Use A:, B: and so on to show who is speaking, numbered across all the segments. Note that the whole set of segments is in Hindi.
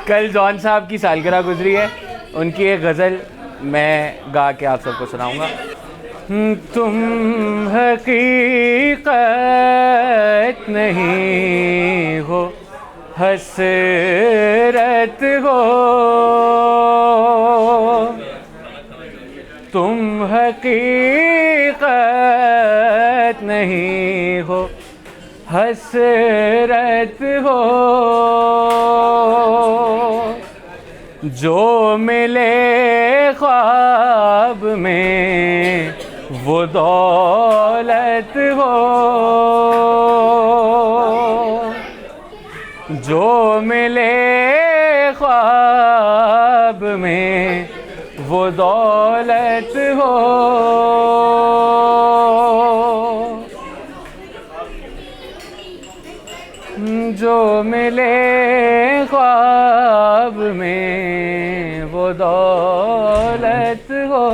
A: कल जॉन साहब की सालगिरह गुजरी है, उनकी एक गज़ल मैं गा के आप सबको सुनाऊंगा। तुम हकीकत नहीं हो, हसरत हो। तुम हकीकत नहीं हो, हसरत हो। जो मिले ख्वाब में वो दौलत हो। जो मिले ख्वाब में वो दौलत हो। जो मिले ख्वाब में वो दौलत हो।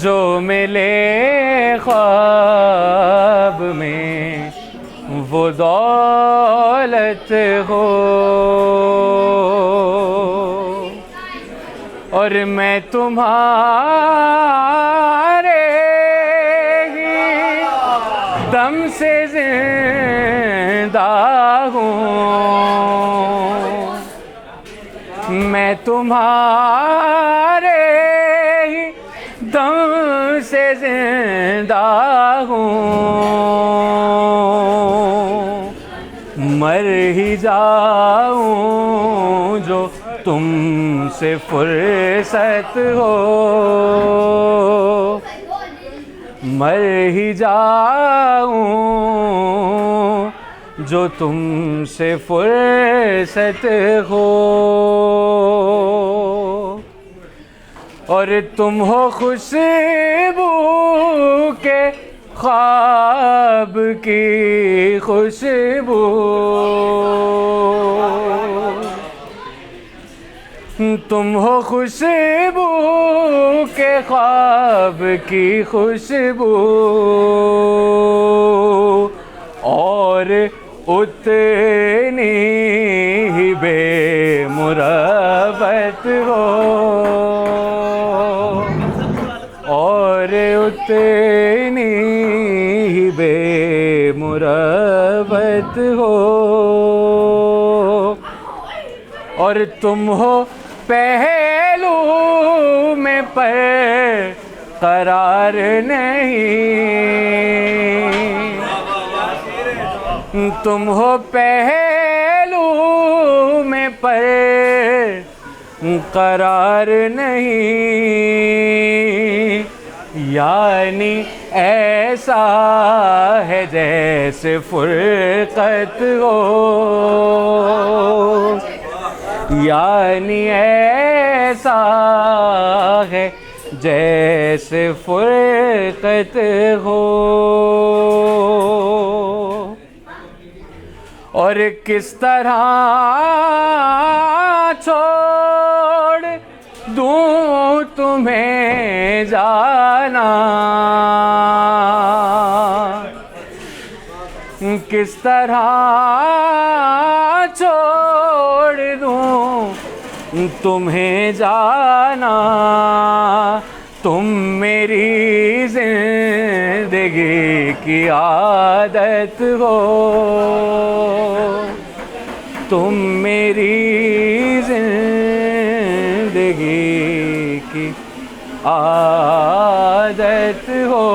A: जो मिले ख्वाब में वो दौलत हो। और मैं तुम्हारे ही दम से जिंदा हूँ। मैं तुम्हारे ही दम से जिंदा हूँ। मर ही जाऊं जो तुमसे फुर्सत हो। मर ही जाऊं जो तुमसे फुर्सत हो। और तुम हो खुशबू के ख्वाब की खुशबू। तुम हो खुशबू के ख्वाब की खुशबू। और उतनी ही बेमुरब्बत हो। और उतनी ही बेमुरब्बत हो। और तुम हो पहलू में पर करार नहीं। तुम हो पहलू में पर करार नहीं। यानी ऐसा है जैसे फुरकत हो। यानी ऐसा है जैसे फुरकत हो। और किस तरह छोड़ दूँ तुम्हें जाना। किस तरह छोड़ दूँ तुम्हें जाना। तुम मेरी जिंदगी की आदत हो। तुम मेरी जिंदगी की आदत हो।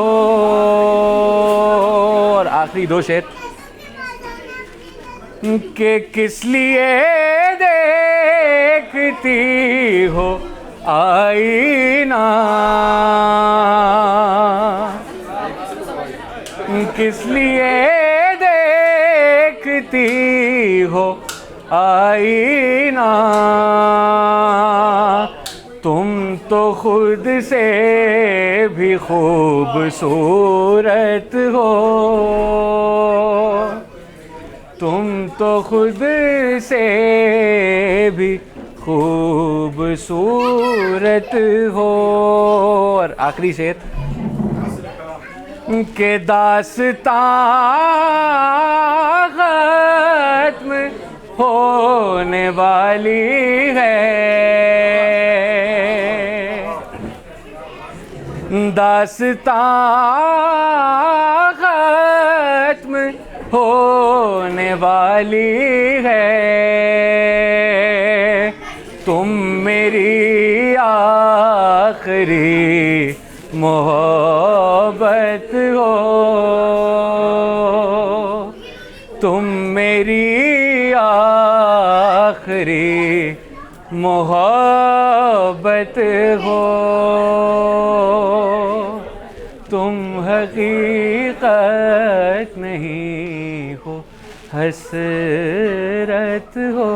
A: और आखिरी दो शेर के किस लिए देखती हो आईना। किस लिए देखती हो आईना। तुम तो खुद से भी खूबसूरत हो। तुम तो खुद से भी खूबसूरत हो। और आखिरी शेर के दास्तां खत्म होने वाली है। दास्तां खत्म होने वाली है। तुम मेरी आखिरी मोहब्बत हो। तुम मेरी आखिरी मोहब्बत हो। तुम हकीकत नहीं हो, हसरत हो।